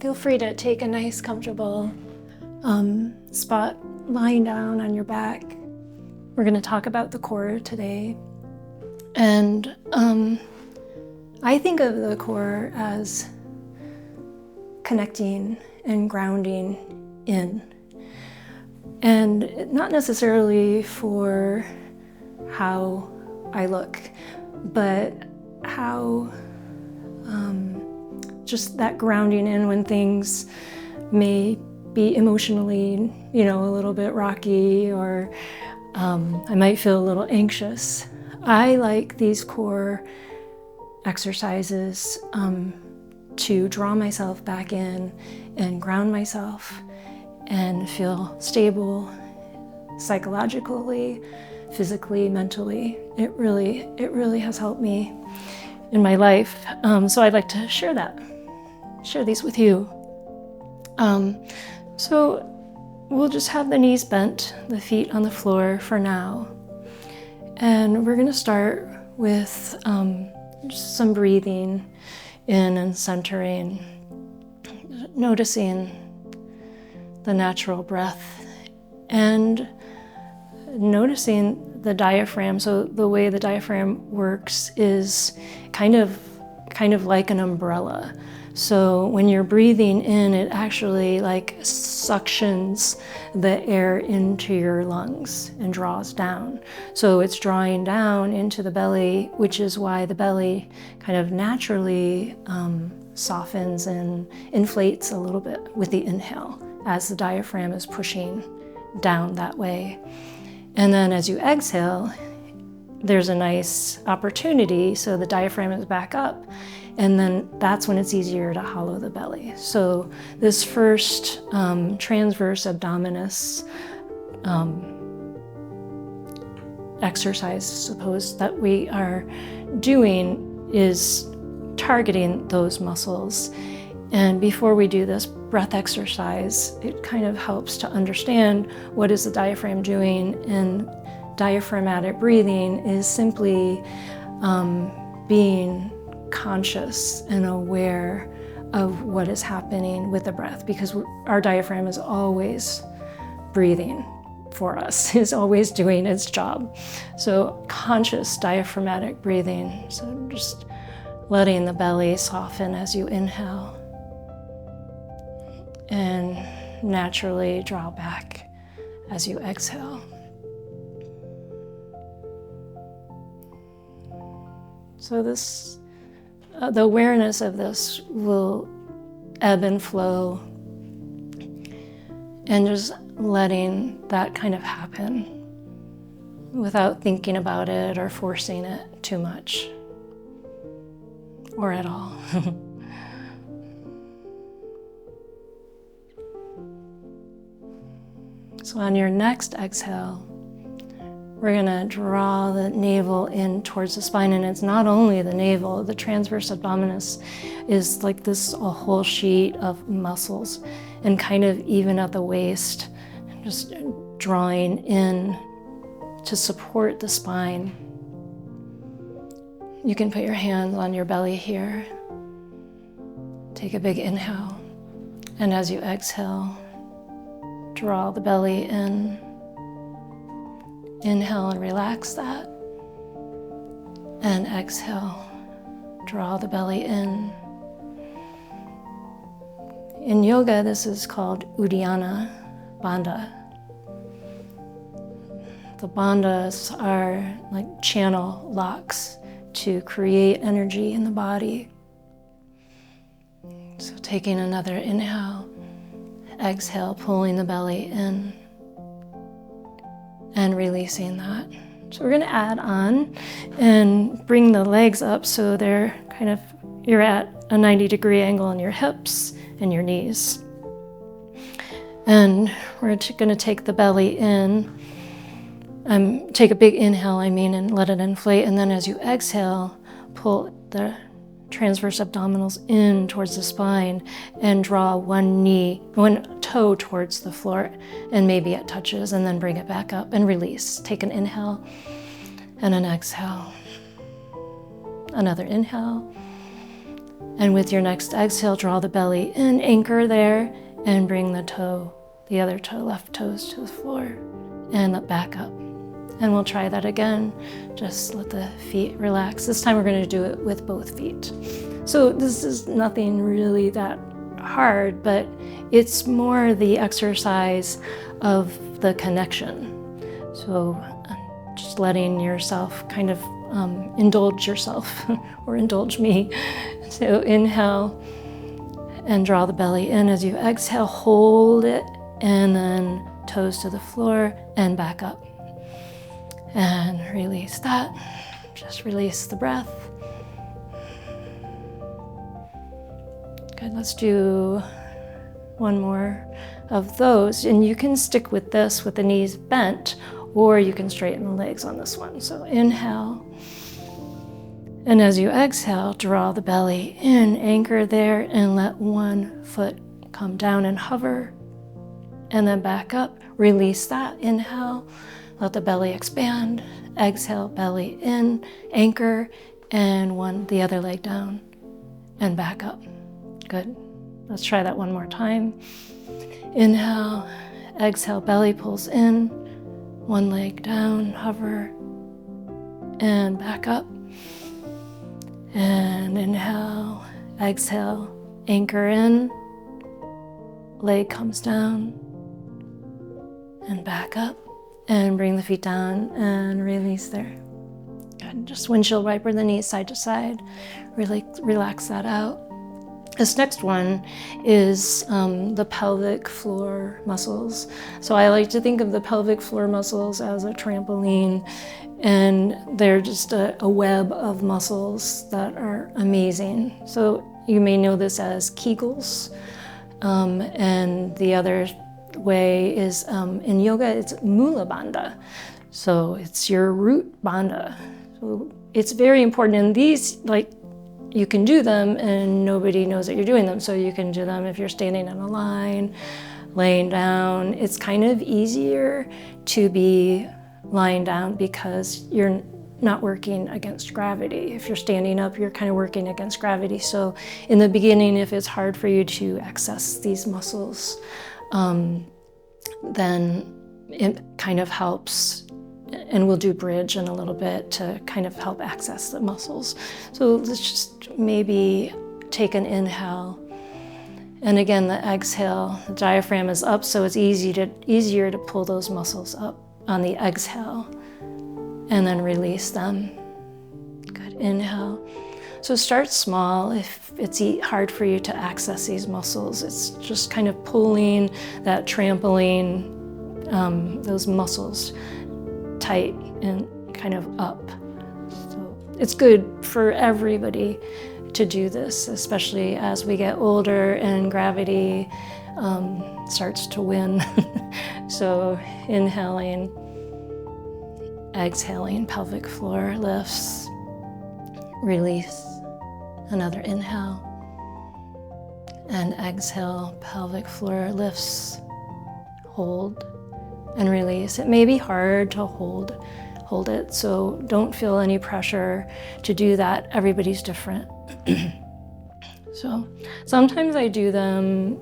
Feel free to take a nice, comfortable spot lying down on your back. We're going to talk about the core today. And I think of the core as connecting and grounding in. And not necessarily for how I look, but how just that grounding in when things may be emotionally, a little bit rocky, or I might feel a little anxious. I like these core exercises to draw myself back in and ground myself and feel stable psychologically, physically, mentally. It really has helped me in my life. So I'd like to share these with you. So we'll just have the knees bent, the feet on the floor for now. And we're going to start with just some breathing in and centering, noticing the natural breath and noticing the diaphragm. So the way the diaphragm works is kind of like an umbrella. So when you're breathing in, it actually like suctions the air into your lungs and draws down. So it's drawing down into the belly, which is why the belly kind of naturally softens and inflates a little bit with the inhale as the diaphragm is pushing down that way. And then as you exhale, there's a nice opportunity, so the diaphragm is back up, and then that's when it's easier to hollow the belly. So this first transverse abdominis exercise, suppose, that we are doing is targeting those muscles. And before we do this breath exercise, it kind of helps to understand what is the diaphragm doing. And diaphragmatic breathing is simply being conscious and aware of what is happening with the breath, because our diaphragm is always breathing for us, is always doing its job. So conscious diaphragmatic breathing. So just letting the belly soften as you inhale and naturally draw back as you exhale. So this, the awareness of this will ebb and flow, and just letting that kind of happen without thinking about it or forcing it too much or at all. So on your next exhale, we're gonna draw the navel in towards the spine, and it's not only the navel. The transverse abdominis is like this, a whole sheet of muscles, and kind of even at the waist, just drawing in to support the spine. You can put your hands on your belly here. Take a big inhale, and as you exhale, draw the belly in. Inhale and relax that. And exhale, draw the belly in. In yoga, this is called Uddiyana Bandha. The bandhas are like channel locks to create energy in the body. So taking another inhale, exhale, pulling the belly in and releasing that. So we're going to add on and bring the legs up so they're kind of, you're at a 90-degree angle on your hips and your knees. And we're going to take the belly in, take a big inhale, and let it inflate. And then as you exhale, pull the transverse abdominals in towards the spine and draw one toe towards the floor, and maybe it touches, and then bring it back up and release. Take an inhale and an exhale. Another inhale And with your next exhale, draw the belly in, anchor there, and bring the other toe, left toes to the floor, and back up. And we'll try that again. Just let the feet relax. This time we're going to do it with both feet. So this is nothing really that hard, but it's more the exercise of the connection. So just letting yourself kind of indulge yourself or indulge me. So inhale and draw the belly in. As you exhale, hold it, and then toes to the floor and back up. And release that. Just release the breath. Good, let's do one more of those. And you can stick with this with the knees bent, or you can straighten the legs on this one. So inhale. And as you exhale, draw the belly in, anchor there, and let one foot come down and hover. And then back up, release that, inhale. Let the belly expand. Exhale, belly in, anchor, and the other leg down and back up. Good. Let's try that one more time. Inhale, exhale, belly pulls in, one leg down, hover, and back up. And inhale, exhale, anchor in, leg comes down, and back up. And bring the feet down and release there. Good. Just windshield wiper the knees side to side. Really relax that out. This next one is the pelvic floor muscles. So I like to think of the pelvic floor muscles as a trampoline, and they're just a web of muscles that are amazing. So you may know this as Kegels, and the other way is in yoga it's mula bandha, so it's your root bandha. So it's very important, and these, like, you can do them and nobody knows that you're doing them. So you can do them if you're standing in a line, laying down. It's kind of easier to be lying down because you're not working against gravity. If you're standing up, you're kind of working against gravity. So in the beginning, if it's hard for you to access these muscles, then it kind of helps, and we'll do bridge in a little bit to kind of help access the muscles. So let's just maybe take an inhale, and again the exhale, the diaphragm is up, so it's easier to pull those muscles up on the exhale, and then release them. Good, inhale. So start small. If it's hard for you to access these muscles, it's just kind of pulling that trampoline, those muscles tight and kind of up. So it's good for everybody to do this, especially as we get older and gravity starts to win. So inhaling, exhaling, pelvic floor lifts, release. Another inhale, and exhale, pelvic floor lifts, hold, and release. It may be hard to hold it, so don't feel any pressure to do that. Everybody's different. So sometimes I do them,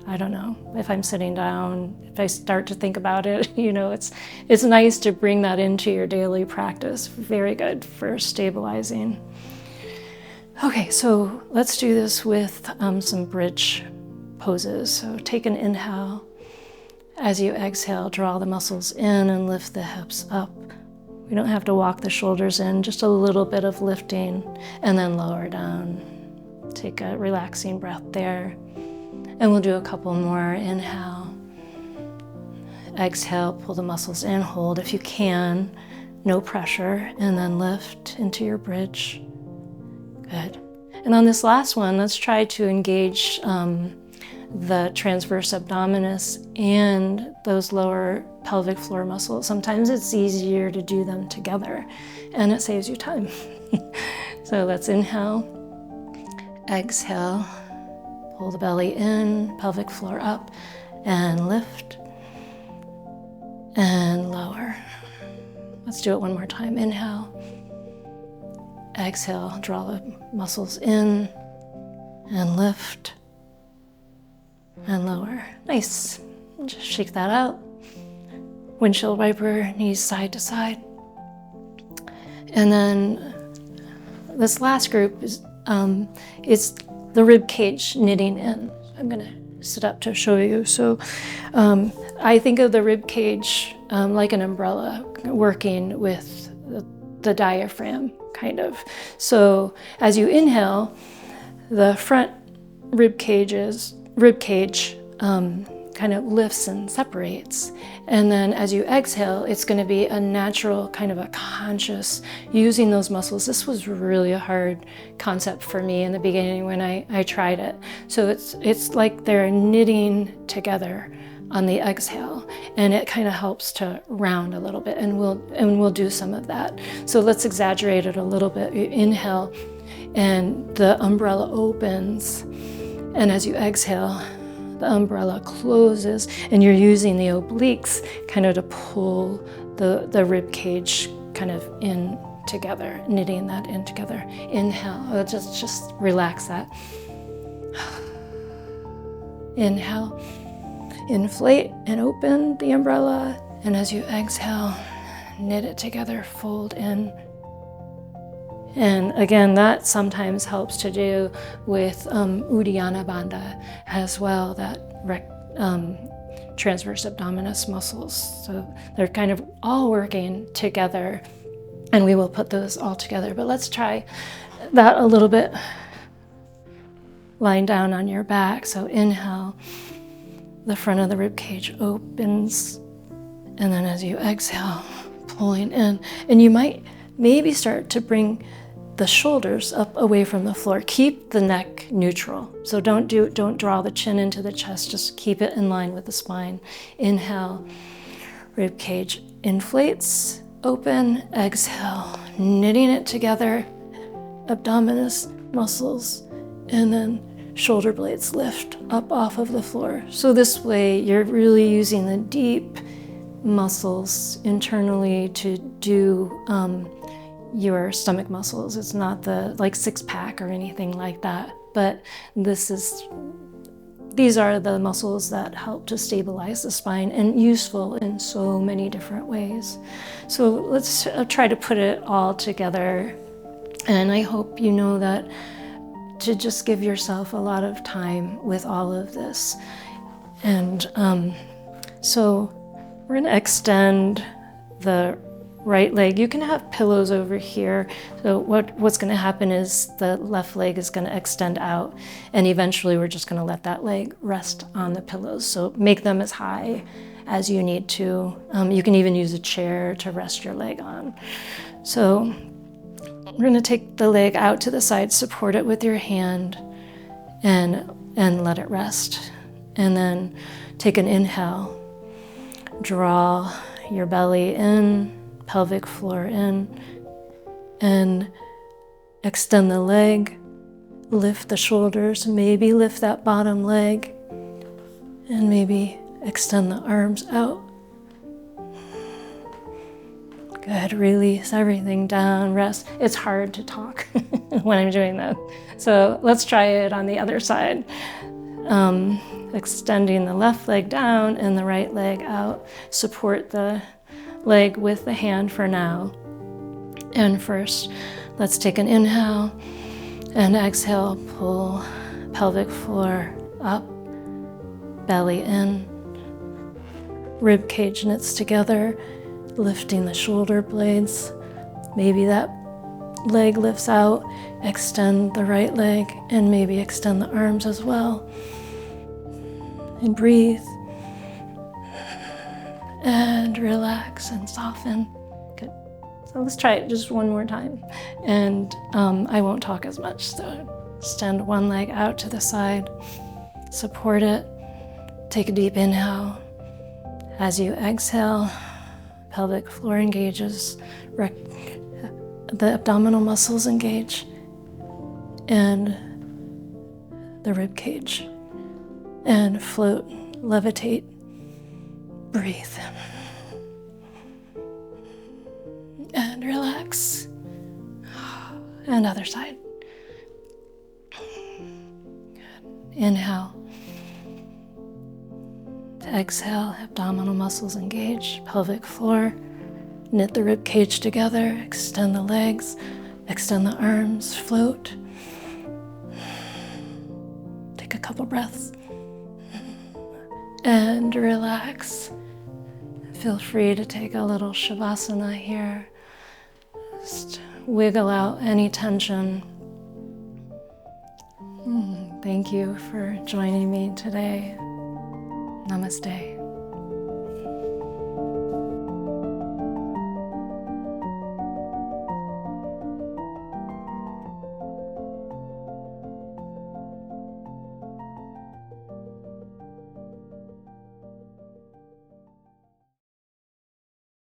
I don't know, if I'm sitting down, if I start to think about it, it's nice to bring that into your daily practice. Very good for stabilizing. Okay, so let's do this with some bridge poses. So take an inhale. As you exhale, draw the muscles in and lift the hips up. We don't have to walk the shoulders in, just a little bit of lifting, and then lower down. Take a relaxing breath there. And we'll do a couple more. Inhale, exhale, pull the muscles in, hold if you can, no pressure, and then lift into your bridge. Good. And on this last one, let's try to engage the transverse abdominis and those lower pelvic floor muscles. Sometimes it's easier to do them together, and it saves you time. So let's inhale, exhale, pull the belly in, pelvic floor up, and lift, and lower. Let's do it one more time. Inhale, exhale, draw the muscles in and lift and lower. Nice. Just shake that out. Windshield wiper, knees side to side. And then this last group is the rib cage knitting in. I'm going to sit up to show you. So I think of the rib cage like an umbrella working with the diaphragm, kind of. So as you inhale, the front rib cage kind of lifts and separates. And then as you exhale, it's going to be a natural kind of a conscious using those muscles. This was really a hard concept for me in the beginning when I tried it. So it's like they're knitting together on the exhale, and it kind of helps to round a little bit, and we'll do some of that. So let's exaggerate it a little bit. You inhale and the umbrella opens, and as you exhale, the umbrella closes, and you're using the obliques kind of to pull the rib cage kind of in together, knitting that in together. Inhale, just relax that. Inhale, inflate and open the umbrella, and as you exhale, knit it together, fold in. And again, that sometimes helps to do with Uddiyana Bandha as well, that transverse abdominis muscles. So they're kind of all working together, and we will put those all together. But let's try that a little bit. Lying down on your back. So inhale, the front of the rib cage opens, and then as you exhale, pulling in. And you might maybe start to bring the shoulders up away from the floor. Keep the neck neutral. So don't draw the chin into the chest, just keep it in line with the spine. Inhale, rib cage inflates, open, exhale, knitting it together, abdominis muscles, and then shoulder blades lift up off of the floor. So this way you're really using the deep muscles internally to do your stomach muscles. It's not the like six pack or anything like that, but these are the muscles that help to stabilize the spine and useful in so many different ways. So let's try to put it all together. And I hope you know that to just give yourself a lot of time with all of this. And so we're going to extend the right leg. You can have pillows over here. So what's going to happen is the left leg is going to extend out, and eventually we're just going to let that leg rest on the pillows. So make them as high as you need to. You can even use a chair to rest your leg on. So we're going to take the leg out to the side, support it with your hand, and let it rest. And then take an inhale. Draw your belly in, pelvic floor in, and extend the leg. Lift the shoulders, maybe lift that bottom leg, and maybe extend the arms out. Good, release everything down, rest. It's hard to talk when I'm doing that. So let's try it on the other side. Extending the left leg down and the right leg out. Support the leg with the hand for now. And first, let's take an inhale and exhale, pull pelvic floor up, belly in, rib cage knits together, lifting the shoulder blades. Maybe that leg lifts out, extend the right leg, and maybe extend the arms as well. And breathe. And relax and soften. Good. So let's try it just one more time. And I won't talk as much. So extend one leg out to the side. Support it. Take a deep inhale. As you exhale, pelvic floor engages. The abdominal muscles engage. And the rib cage. And float, levitate, breathe. And relax. And other side. Good. Inhale. To exhale, abdominal muscles engage, pelvic floor. Knit the rib cage together, extend the legs, extend the arms, float. Take a couple breaths. And relax. Feel free to take a little shavasana here. Just wiggle out any tension. Thank you for joining me today. Namaste.